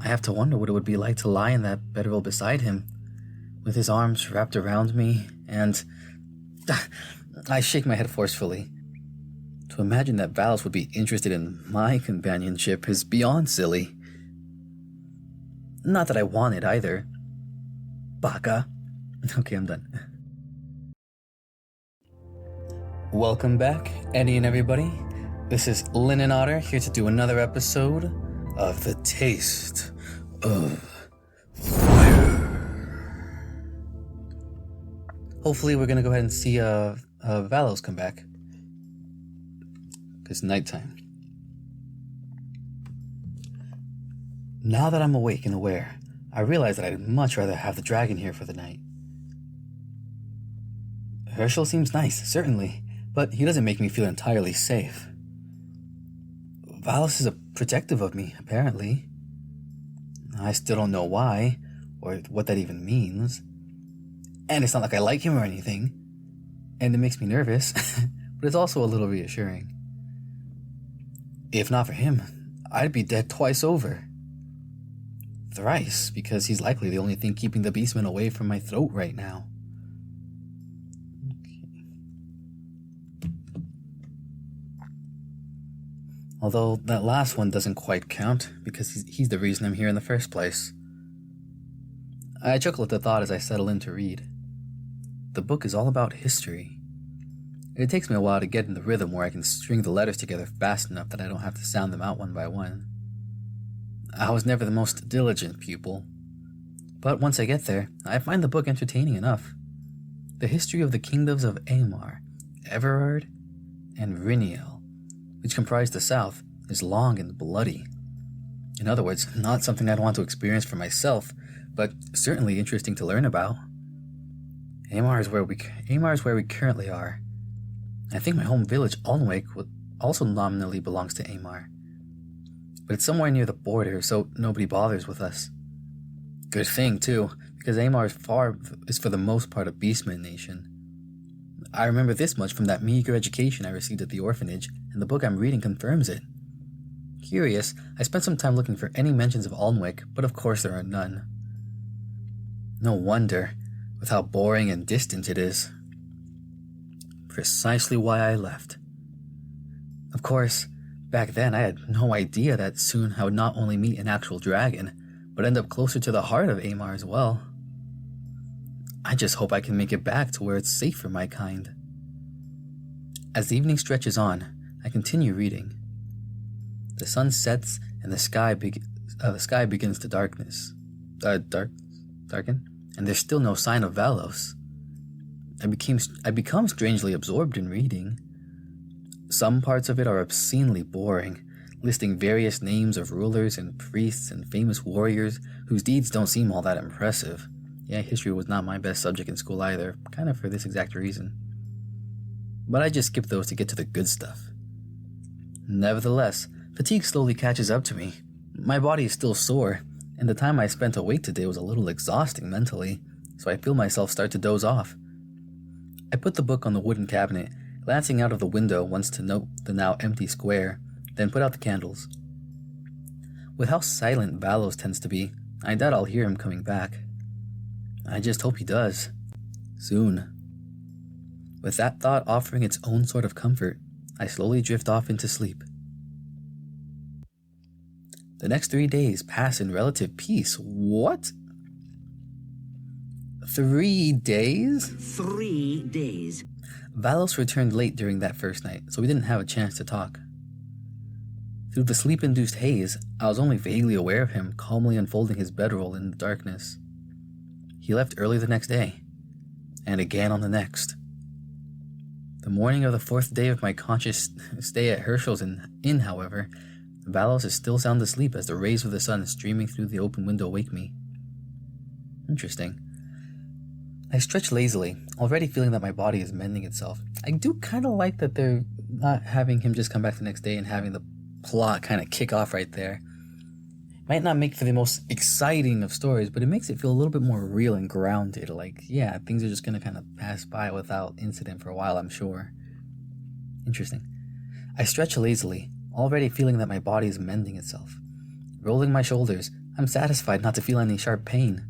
I have to wonder what it would be like to lie in that bedroll beside him, with his arms wrapped around me, and... I shake my head forcefully. To imagine that Valos would be interested in my companionship is beyond silly. Not that I want it either. Baka. Okay, I'm done. Welcome back, Eddie and everybody. This is Linen Otter here to do another episode of The Taste of Fire. Hopefully we're gonna go ahead and see Valos come back. It's nighttime. Now that I'm awake and aware, I realize that I'd much rather have the dragon here for the night. Hershel seems nice, certainly, but he doesn't make me feel entirely safe. Valos is protective of me, apparently. I still don't know why, or what that even means. And it's not like I like him or anything. And it makes me nervous, but it's also a little reassuring. If not for him, I'd be dead twice over. Thrice, because he's likely the only thing keeping the beastman away from my throat right now. Okay. Although that last one doesn't quite count, because he's the reason I'm here in the first place. I chuckle at the thought as I settle in to read. The book is all about history. It takes me a while to get in the rhythm where I can string the letters together fast enough that I don't have to sound them out one by one. I was never the most diligent pupil, but once I get there, I find the book entertaining enough. The history of the kingdoms of Aemar, Everard, and Riniel, which comprise the south, is long and bloody. In other words, not something I'd want to experience for myself, but certainly interesting to learn about. Aemar is where we currently are. I think my home village, Alnwick, also nominally belongs to Aemar. But it's somewhere near the border, so nobody bothers with us. Good thing, too, because Aemar is for the most part a beastman nation. I remember this much from that meager education I received at the orphanage, and the book I'm reading confirms it. Curious, I spent some time looking for any mentions of Alnwick, but of course there are none. No wonder, with how boring and distant it is. Precisely why I left. Of course, back then I had no idea that soon I would not only meet an actual dragon, but end up closer to the heart of Aemar as well. I just hope I can make it back to where it's safe for my kind. As the evening stretches on, I continue reading. The sun sets and the sky begins to darken, and there's still no sign of Valos. I become strangely absorbed in reading. Some parts of it are obscenely boring, listing various names of rulers and priests and famous warriors whose deeds don't seem all that impressive. Yeah, history was not my best subject in school either, kind of for this exact reason. But I just skip those to get to the good stuff. Nevertheless, fatigue slowly catches up to me. My body is still sore, and the time I spent awake today was a little exhausting mentally, so I feel myself start to doze off. I put the book on the wooden cabinet, glancing out of the window once to note the now empty square, then put out the candles. With how silent Valos tends to be, I doubt I'll hear him coming back. I just hope he does. Soon. With that thought offering its own sort of comfort, I slowly drift off into sleep. The next 3 days pass in relative peace. What? 3 days? 3 days. Valos returned late during that first night, so we didn't have a chance to talk. Through the sleep-induced haze, I was only vaguely aware of him calmly unfolding his bedroll in the darkness. He left early the next day, and again on the next. The morning of the 4th day of my conscious stay at Hershel's inn, however, Valos is still sound asleep as the rays of the sun streaming through the open window wake me. Interesting. I stretch lazily, already feeling that my body is mending itself. I do kind of like that they're not having him just come back the next day and having the plot kind of kick off right there. Might not make for the most exciting of stories, but it makes it feel a little bit more real and grounded. Like, yeah, things are just going to kind of pass by without incident for a while, I'm sure. Interesting. I stretch lazily, already feeling that my body is mending itself. Rolling my shoulders, I'm satisfied not to feel any sharp pain.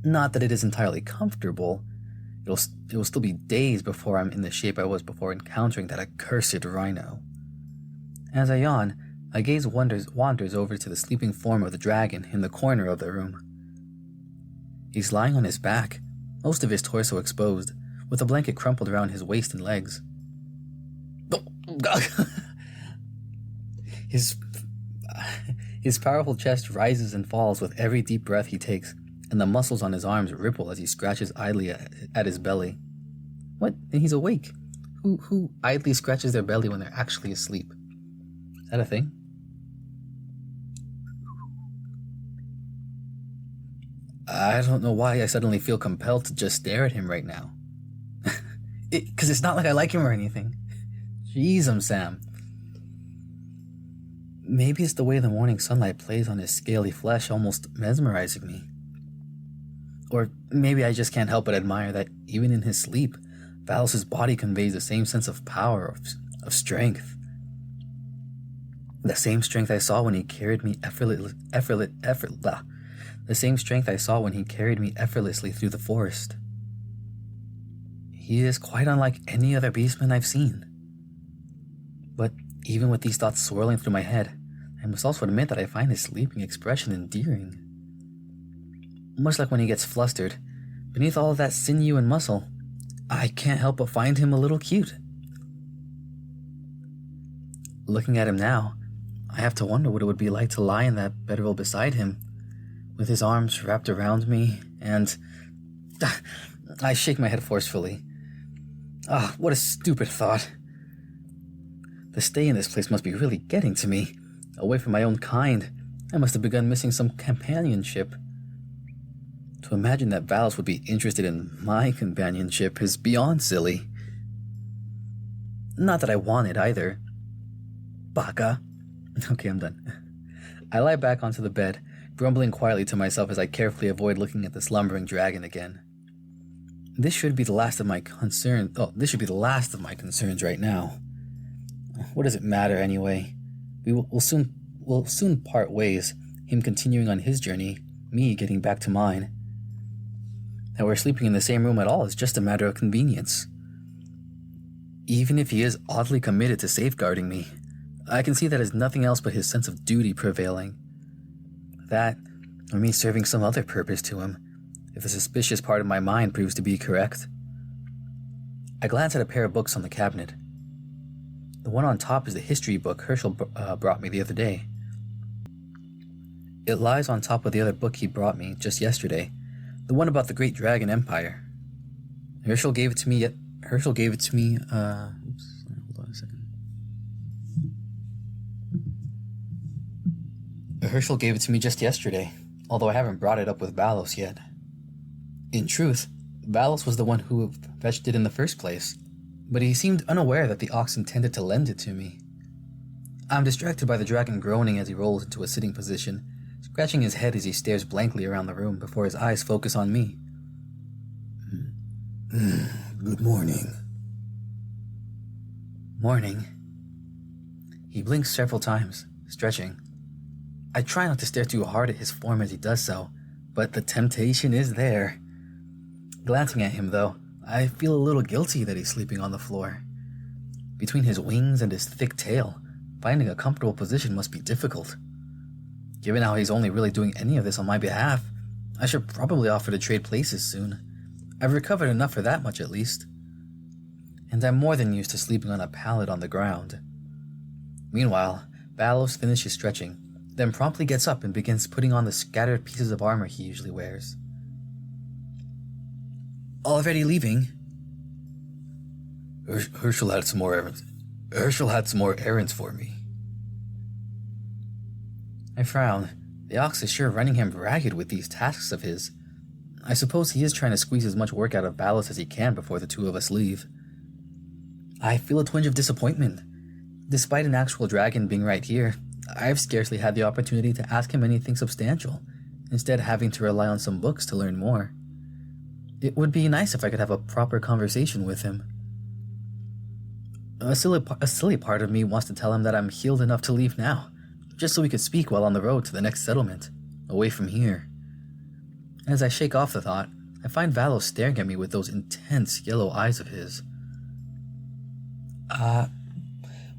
Not that it is entirely comfortable. It will still be days before I'm in the shape I was before encountering that accursed rhino. As I yawn, my gaze wanders over to the sleeping form of the dragon in the corner of the room. He's lying on his back, most of his torso exposed, with a blanket crumpled around his waist and legs. His powerful chest rises and falls with every deep breath he takes, and the muscles on his arms ripple as he scratches idly at his belly. What? And he's awake. Who idly scratches their belly when they're actually asleep? Is that a thing? I don't know why I suddenly feel compelled to just stare at him right now. Because it's not like I like him or anything. Jeez, Sam. Maybe it's the way the morning sunlight plays on his scaly flesh, almost mesmerizing me. Or maybe I just can't help but admire that even in his sleep, Valos' body conveys the same sense of power, of strength. The same strength I saw when he carried me the same strength I saw when he carried me effortlessly through the forest. He is quite unlike any other beastman I've seen. But even with these thoughts swirling through my head, I must also admit that I find his sleeping expression endearing. Much like when he gets flustered, beneath all of that sinew and muscle, I can't help but find him a little cute. Looking at him now, I have to wonder what it would be like to lie in that bedroll beside him, with his arms wrapped around me, and... I shake my head forcefully. What a stupid thought. The stay in this place must be really getting to me. Away from my own kind, I must have begun missing some companionship. To imagine that Valos would be interested in my companionship is beyond silly. Not that I want it either. Baka. Okay, I'm done. I lie back onto the bed, grumbling quietly to myself as I carefully avoid looking at the slumbering dragon again. This should be the last of my concerns right now. What does it matter anyway? We'll soon part ways, him continuing on his journey, me getting back to mine. That we're sleeping in the same room at all is just a matter of convenience. Even if he is oddly committed to safeguarding me, I can see that as nothing else but his sense of duty prevailing. That, or me serving some other purpose to him, if the suspicious part of my mind proves to be correct. I glance at a pair of books on the cabinet. The one on top is the history book Hershel brought me the other day. It lies on top of the other book he brought me just yesterday, the one about the Great Dragon Empire. Hershel gave it to me. Hold on a second. Hershel gave it to me just yesterday, although I haven't brought it up with Valos yet. In truth, Valos was the one who fetched it in the first place, but he seemed unaware that the ox intended to lend it to me. I'm distracted by the dragon groaning as he rolls into a sitting position, scratching his head as he stares blankly around the room before his eyes focus on me. Good morning. Morning. He blinks several times, stretching. I try not to stare too hard at his form as he does so, but the temptation is there. Glancing at him, though, I feel a little guilty that he's sleeping on the floor. Between his wings and his thick tail, finding a comfortable position must be difficult. Given how he's only really doing any of this on my behalf, I should probably offer to trade places soon. I've recovered enough for that much at least. And I'm more than used to sleeping on a pallet on the ground. Meanwhile, Valos finishes stretching, then promptly gets up and begins putting on the scattered pieces of armor he usually wears. Already leaving? Hershel had some more errands. Hershel had some more errands for me. I frown. The ox is sure running him ragged with these tasks of his. I suppose he is trying to squeeze as much work out of Valos as he can before the two of us leave. I feel a twinge of disappointment. Despite an actual dragon being right here, I've scarcely had the opportunity to ask him anything substantial, instead having to rely on some books to learn more. It would be nice if I could have a proper conversation with him. A silly part of me wants to tell him that I'm healed enough to leave now, just so we could speak while on the road to the next settlement, away from here. As I shake off the thought, I find Valos staring at me with those intense yellow eyes of his.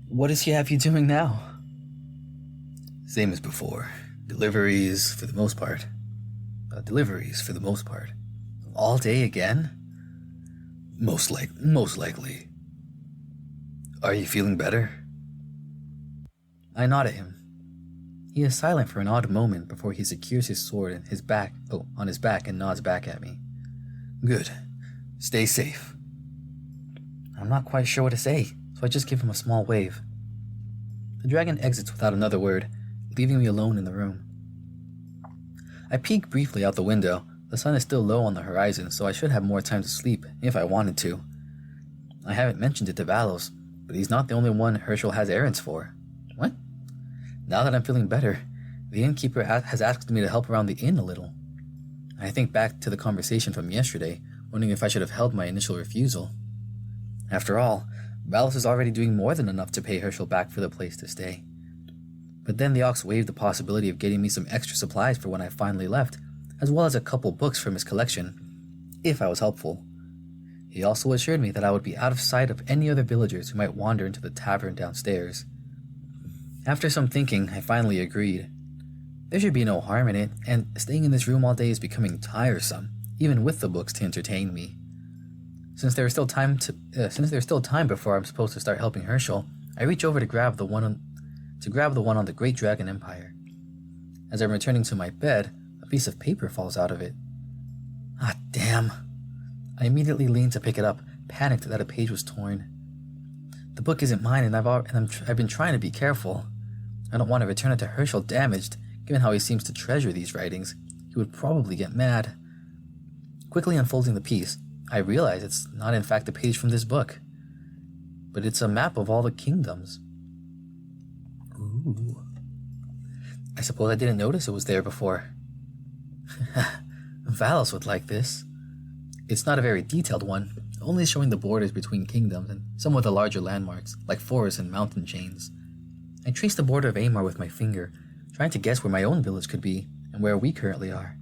What does he have you doing now? Same as before. Deliveries for the most part. All day again? Most likely. Are you feeling better? I nod at him. He is silent for an odd moment before he secures his sword on his back and nods back at me. Good. Stay safe. I'm not quite sure what to say, so I just give him a small wave. The dragon exits without another word, leaving me alone in the room. I peek briefly out the window. The sun is still low on the horizon, so I should have more time to sleep if I wanted to. I haven't mentioned it to Valos, but he's not the only one Hershel has errands for. What? Now that I'm feeling better, the innkeeper has asked me to help around the inn a little. I think back to the conversation from yesterday, wondering if I should have held my initial refusal. After all, Valos is already doing more than enough to pay Hershel back for the place to stay. But then the Ox waved the possibility of getting me some extra supplies for when I finally left, as well as a couple books from his collection, if I was helpful. He also assured me that I would be out of sight of any other villagers who might wander into the tavern downstairs. After some thinking, I finally agreed. There should be no harm in it, and staying in this room all day is becoming tiresome, even with the books to entertain me. Since there's still time before I'm supposed to start helping Hershel, I reach over to grab the one on the Great Dragon Empire. As I'm returning to my bed, a piece of paper falls out of it. Ah, damn. I immediately lean to pick it up, panicked that a page was torn. The book isn't mine, and I've been trying to be careful. I don't want to return it to Hershel damaged, given how he seems to treasure these writings. He would probably get mad. Quickly unfolding the piece, I realize it's not in fact a page from this book, but it's a map of all the kingdoms. Ooh. I suppose I didn't notice it was there before. Valos would like this. It's not a very detailed one, only showing the borders between kingdoms and some of the larger landmarks, like forests and mountain chains. I trace the border of Amar with my finger, trying to guess where my own village could be and where we currently are.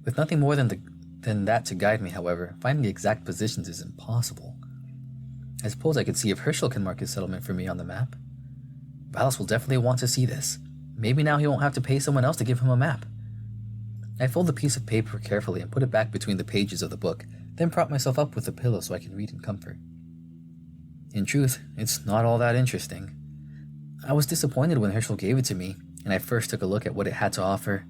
With nothing more than that to guide me, however, finding the exact positions is impossible. I suppose I could see if Hershel can mark his settlement for me on the map. Valos will definitely want to see this. Maybe now he won't have to pay someone else to give him a map. I fold the piece of paper carefully and put it back between the pages of the book, then prop myself up with a pillow so I can read in comfort. In truth, it's not all that interesting. I was disappointed when Hershel gave it to me, and I first took a look at what it had to offer.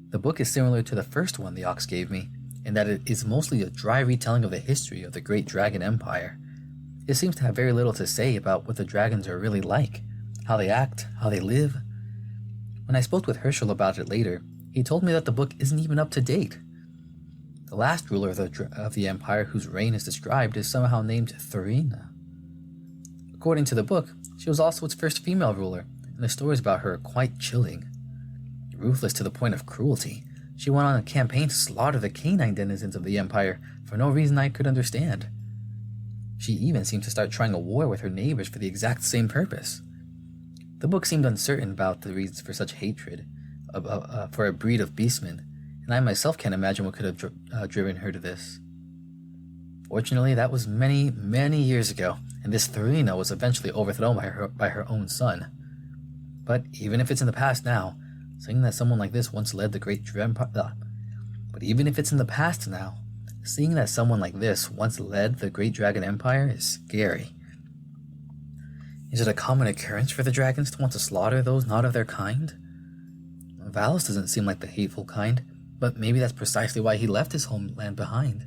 The book is similar to the first one the Ox gave me, in that it is mostly a dry retelling of the history of the Great Dragon Empire. It seems to have very little to say about what the dragons are really like, how they act, how they live. When I spoke with Hershel about it later, he told me that the book isn't even up to date. The last ruler of the empire whose reign is described is somehow named Thurina. According to the book, she was also its first female ruler, and the stories about her are quite chilling. Ruthless to the point of cruelty, she went on a campaign to slaughter the canine denizens of the empire for no reason I could understand. She even seemed to start trying a war with her neighbors for the exact same purpose. The book seemed uncertain about the reasons for such hatred for a breed of beastmen, and I myself can't imagine what could have driven her to this. Fortunately, that was many, many years ago, and this Thurina was eventually overthrown by her own son. But even if it's in the past now, seeing that someone like this once led the Great Dragon Empire is scary. Is it a common occurrence for the dragons to want to slaughter those not of their kind? Valos doesn't seem like the hateful kind, but maybe that's precisely why he left his homeland behind.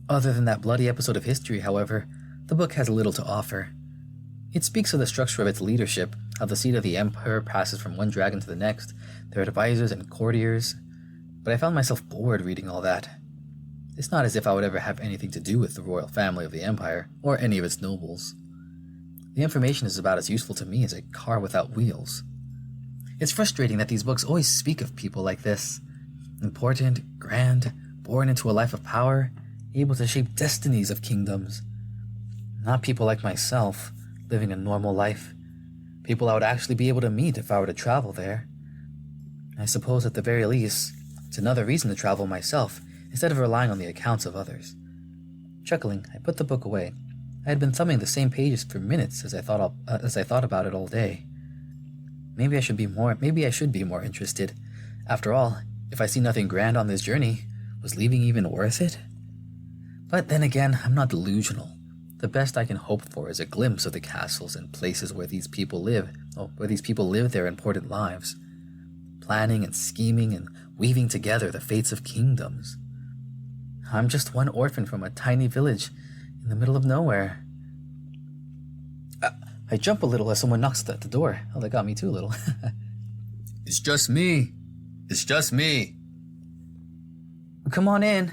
Other than that bloody episode of history, however, the book has little to offer. It speaks of the structure of its leadership, how the seat of the emperor passes from one dragon to the next, their advisors and courtiers, but I found myself bored reading all that. It's not as if I would ever have anything to do with the royal family of the empire, or any of its nobles. The information is about as useful to me as a car without wheels. It's frustrating that these books always speak of people like this. Important, grand, born into a life of power, able to shape destinies of kingdoms. Not people like myself, living a normal life, People I would actually be able to meet if I were to travel there. I suppose at the very least, it's another reason to travel myself, instead of relying on the accounts of others. Chuckling, I put the book away. I had been thumbing the same pages for minutes as I thought about it all day. Maybe I should be more interested. After all, if I see nothing grand on this journey, was leaving even worth it? But then again, I'm not delusional. The best I can hope for is a glimpse of the castles and places where these people live their important lives, planning and scheming and weaving together the fates of kingdoms. I'm just one orphan from a tiny village in the middle of nowhere. I jump a little as someone knocks at the door. Oh, that got me too little. It's just me. It's just me. Come on in.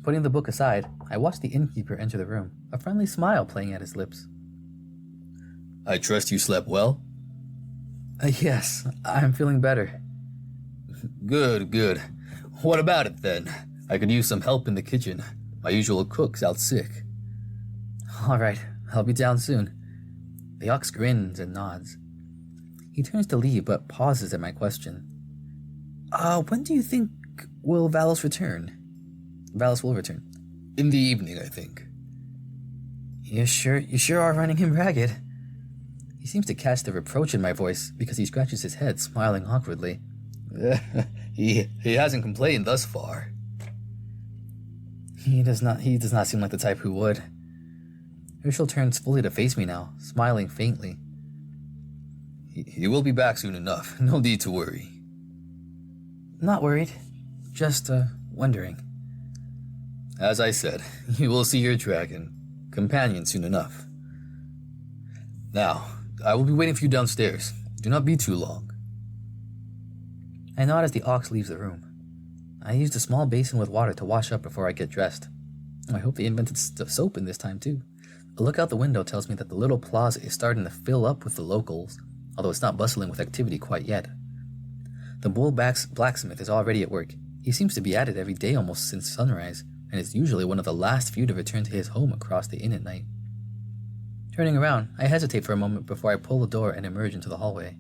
Putting the book aside, I watched the innkeeper enter the room, a friendly smile playing at his lips. I trust you slept well? Yes, I'm feeling better. Good, good. What about it then? I could use some help in the kitchen. My usual cook's out sick. All right, I'll be down soon. The ox grins and nods. He turns to leave, but pauses at my question. When do you think Valis will return? In the evening, I think. You sure are running him ragged. He seems to catch the reproach in my voice because he scratches his head, smiling awkwardly. He hasn't complained thus far. He does not seem like the type who would. Hershel turns fully to face me now, smiling faintly. He will be back soon enough. No need to worry. Not worried. Just, wondering. As I said, you will see your dragon companion soon enough. Now, I will be waiting for you downstairs. Do not be too long. I nod as the ox leaves the room. I used a small basin with water to wash up before I get dressed. I hope they invented soap in this time, too. A look out the window tells me that the little plaza is starting to fill up with the locals, although it's not bustling with activity quite yet. The bull blacksmith is already at work. He seems to be at it every day almost since sunrise, and is usually one of the last few to return to his home across the inn at night. Turning around, I hesitate for a moment before I pull the door and emerge into the hallway.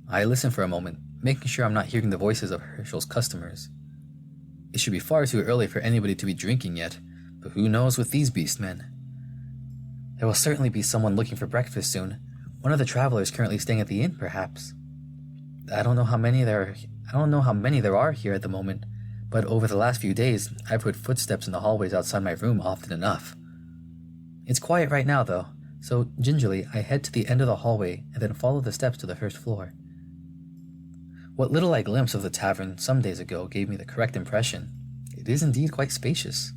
I listen for a moment, making sure I'm not hearing the voices of Hershel's customers. It should be far too early for anybody to be drinking yet, but who knows with these beastmen? There will certainly be someone looking for breakfast soon. One of the travelers currently staying at the inn, perhaps. I don't know how many there are here at the moment, but over the last few days, I've heard footsteps in the hallways outside my room often enough. It's quiet right now, though, so gingerly I head to the end of the hallway and then follow the steps to the first floor. What little I glimpsed of the tavern some days ago gave me the correct impression. It is indeed quite spacious.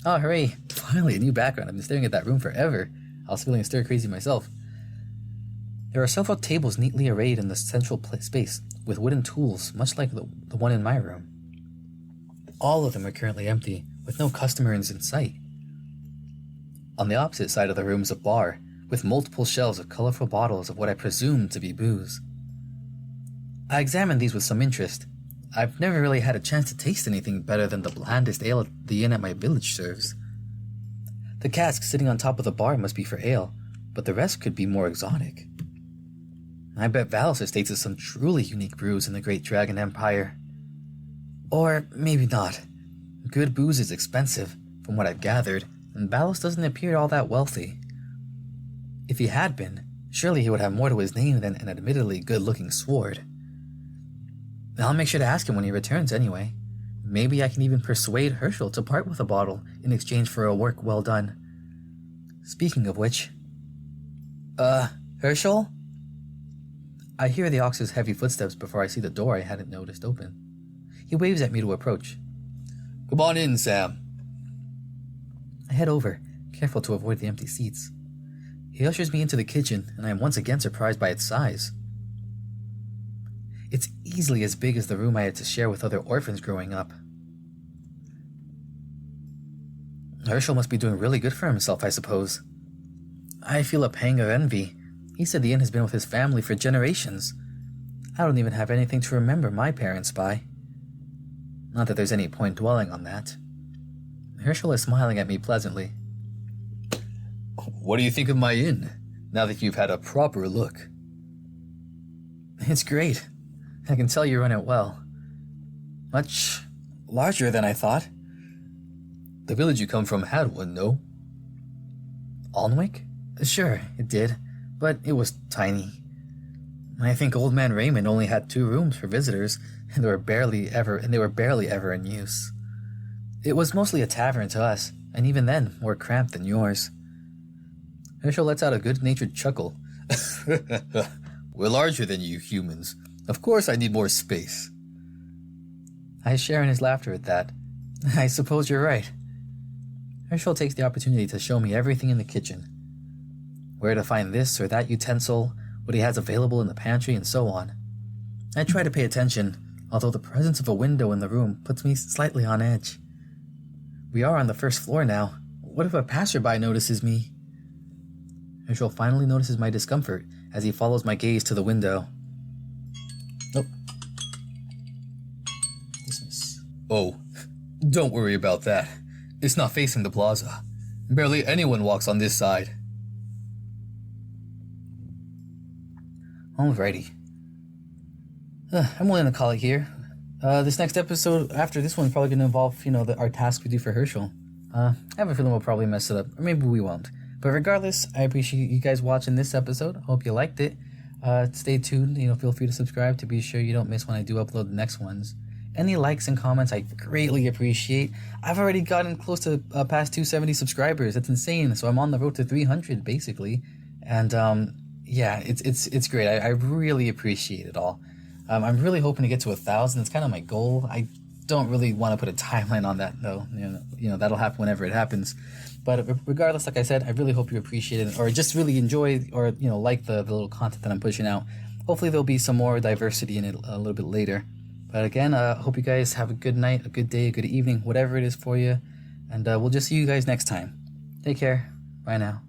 Oh, hooray! Finally, a new background. I've been staring at that room forever. I was feeling stir-crazy myself. There are several tables neatly arrayed in the central space, with wooden tools, much like the one in my room. All of them are currently empty, with no customers in sight. On the opposite side of the room is a bar, with multiple shelves of colorful bottles of what I presume to be booze. I examined these with some interest. I've never really had a chance to taste anything better than the blandest ale the inn at my village serves. The cask sitting on top of the bar must be for ale, but the rest could be more exotic. I bet Valis has tasted some truly unique brews in the Great Dragon Empire. Or maybe not. Good booze is expensive, from what I've gathered, and Valis doesn't appear all that wealthy. If he had been, surely he would have more to his name than an admittedly good-looking sword. I'll make sure to ask him when he returns anyway. Maybe I can even persuade Hershel to part with a bottle in exchange for a work well done. Speaking of which... Hershel? I hear the ox's heavy footsteps before I see the door I hadn't noticed open. He waves at me to approach. Come on in, Sam. I head over, careful to avoid the empty seats. He ushers me into the kitchen, and I am once again surprised by its size. It's easily as big as the room I had to share with other orphans growing up. Hershel must be doing really good for himself, I suppose. I feel a pang of envy. He said the inn has been with his family for generations. I don't even have anything to remember my parents by. Not that there's any point dwelling on that. Hershel is smiling at me pleasantly. What do you think of my inn? now that you've had a proper look. It's great. I can tell you run it well. Much larger than I thought. The village you come from had one, no? Alnwick? Sure, it did, but it was tiny. I think Old Man Raymond only had 2 rooms for visitors, and they were barely ever in use. It was mostly a tavern to us, and even then more cramped than yours. Hershel lets out a good-natured chuckle. We're larger than you humans. Of course I need more space. I share in his laughter at that. I suppose you're right. Hershel takes the opportunity to show me everything in the kitchen. Where to find this or that utensil, what he has available in the pantry, and so on. I try to pay attention, although the presence of a window in the room puts me slightly on edge. We are on the 1st floor now. What if a passerby notices me? Hershel finally notices my discomfort as he follows my gaze to the window. Nope. Dismiss. Oh, don't worry about that. It's not facing the plaza. Barely anyone walks on this side. Alrighty. I'm willing to call it here. This next episode, after this one, is probably going to involve, our task we do for Hershel. I have a feeling we'll probably mess it up, or maybe we won't. But regardless, I appreciate you guys watching this episode. I hope you liked it. Stay tuned. Feel free to subscribe to be sure you don't miss when I do upload the next ones. Any likes and comments, I greatly appreciate. I've already gotten close to past 270 subscribers. That's insane. So I'm on the road to 300, basically. And yeah, it's great. I really appreciate it all. I'm really hoping to get to 1,000. It's kind of my goal. I don't really want to put a timeline on that, though. That'll happen whenever it happens. But regardless, like I said, I really hope you appreciate it, or just really enjoy, or like the little content that I'm pushing out. Hopefully, there'll be some more diversity in it a little bit later. But again, I hope you guys have a good night, a good day, a good evening, whatever it is for you. And we'll just see you guys next time. Take care. Bye now.